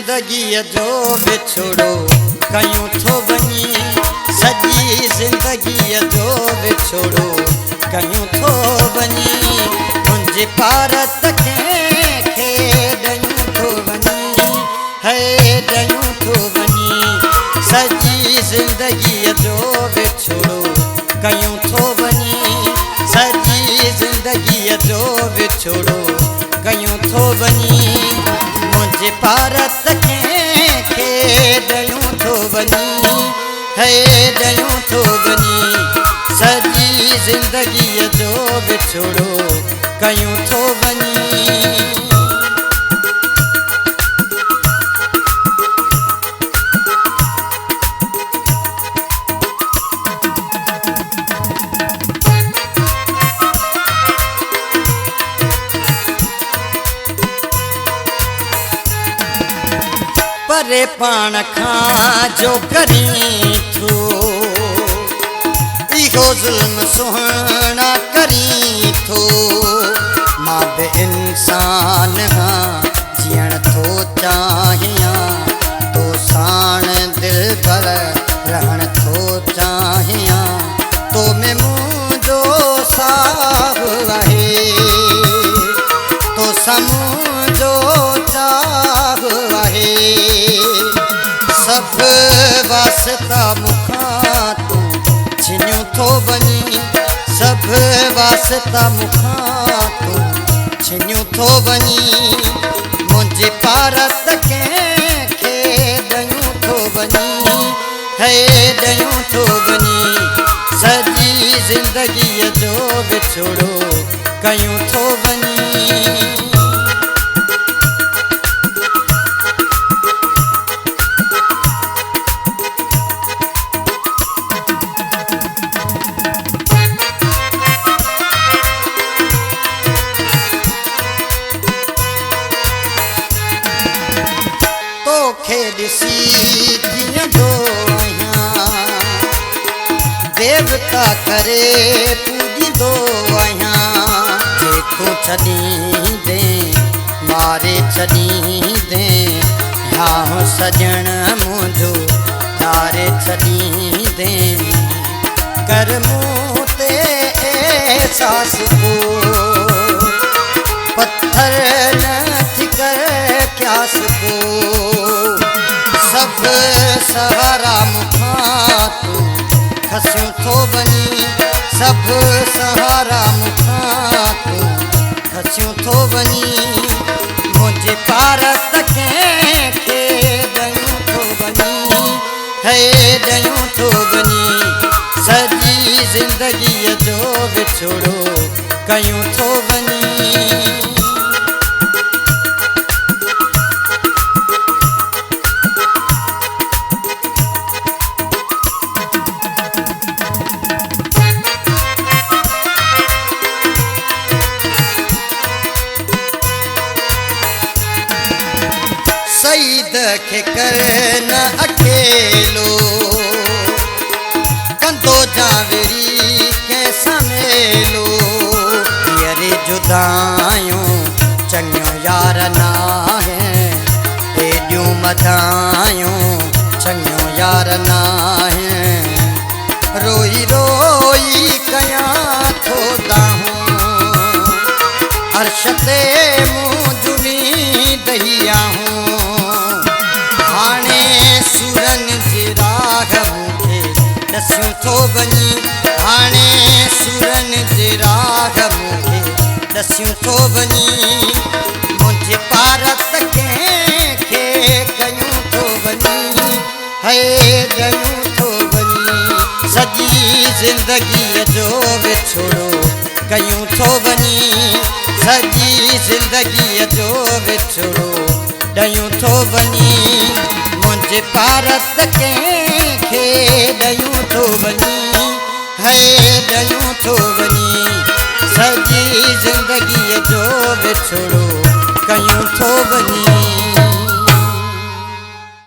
ज़िंदगीअ जो विछोड़ो कयूं थो वञी सॼी ज़िंदगीअ जो विछोड़ो कयूं थो वञी तुंहिंजे भारत खे ॾयूं थो वञी है ॾयूं थो वञी सॼी ज़िंदगीअ जो विछोड़ो कयूं थो वञी सॼी ज़िंदगीअ जो विछोड़ो कयूं थो वञी मुंहिंजे भारत खे ॾयूं थो वञी है ॾयूं थो वञी सॼी ज़िंदगीअ जो विछोड़ो कयूं थो वञी परे पाण खां जो करी थो इहो ज़ुल्म सुहिणा करी थो मां बि इंसान हां जीअण थो चाहियां तो साण दिल पर रहण थो चाहियां तो में मुंहिंजो साहु आहे तो मुंहिंजो चाहु आहे सब वास्ता मुखां तूं छिनियो थो वञी सब वास्ता मुखां तूं छिनियो थो वञी मुंहिंजे भारत खे ॾयूं थो वञी है ॾयूं थो वञी सॼी ज़िंदगीअ जो विछोड़ो कयूं थो वञी तोखे ॾिसी जीअंदो आहियां देवता करे पूॼींदो आहियां जेको छॾींदे मारे छॾींदे हाँ सॼण मुंहिंजो तारे छॾींदे कर मूं ते एहसास को पत्थर न थी कर क्यास को सब सहारा मुखां तूं खसियो थो वञी सब सहारा मुखां तूं खसियो थो वञी मुंहिंजे भारत खे ॾयूं थो वञी है ॾयूं थो वञी सॼी ज़िंदगीअ जो विछोड़ो कयूं थो वञी सईद खे कर न अकेलो कंदो जावरी कंहिंसां मेलो हीअरे जुदायूं चङियूं यार नाहे एॾियूं मधायूं चङियूं यार नाहे रोई रोई कयां थो दाहूं अर्श ते मूं जुनी दही आहूं सुरन जे राग मूंखे ॾसियो थो वञी हाणे सुरन जे राग मूंखे ॾसियो थो वञी मुंहिंजे भारत खे कयूं थो वञी है ॾयूं थो वञी सॼी ज़िंदगीअ जो विछोड़ो कयूं थो वञी सॼी ज़िंदगीअ जो विछोड़ो ॾयूं थो वञी मुंहिंजे भारत खे ॾयूं थो वञी है ॾयूं थो वञी सॼी ज़िंदगीअ जो विछोड़ो कयूं थो वञी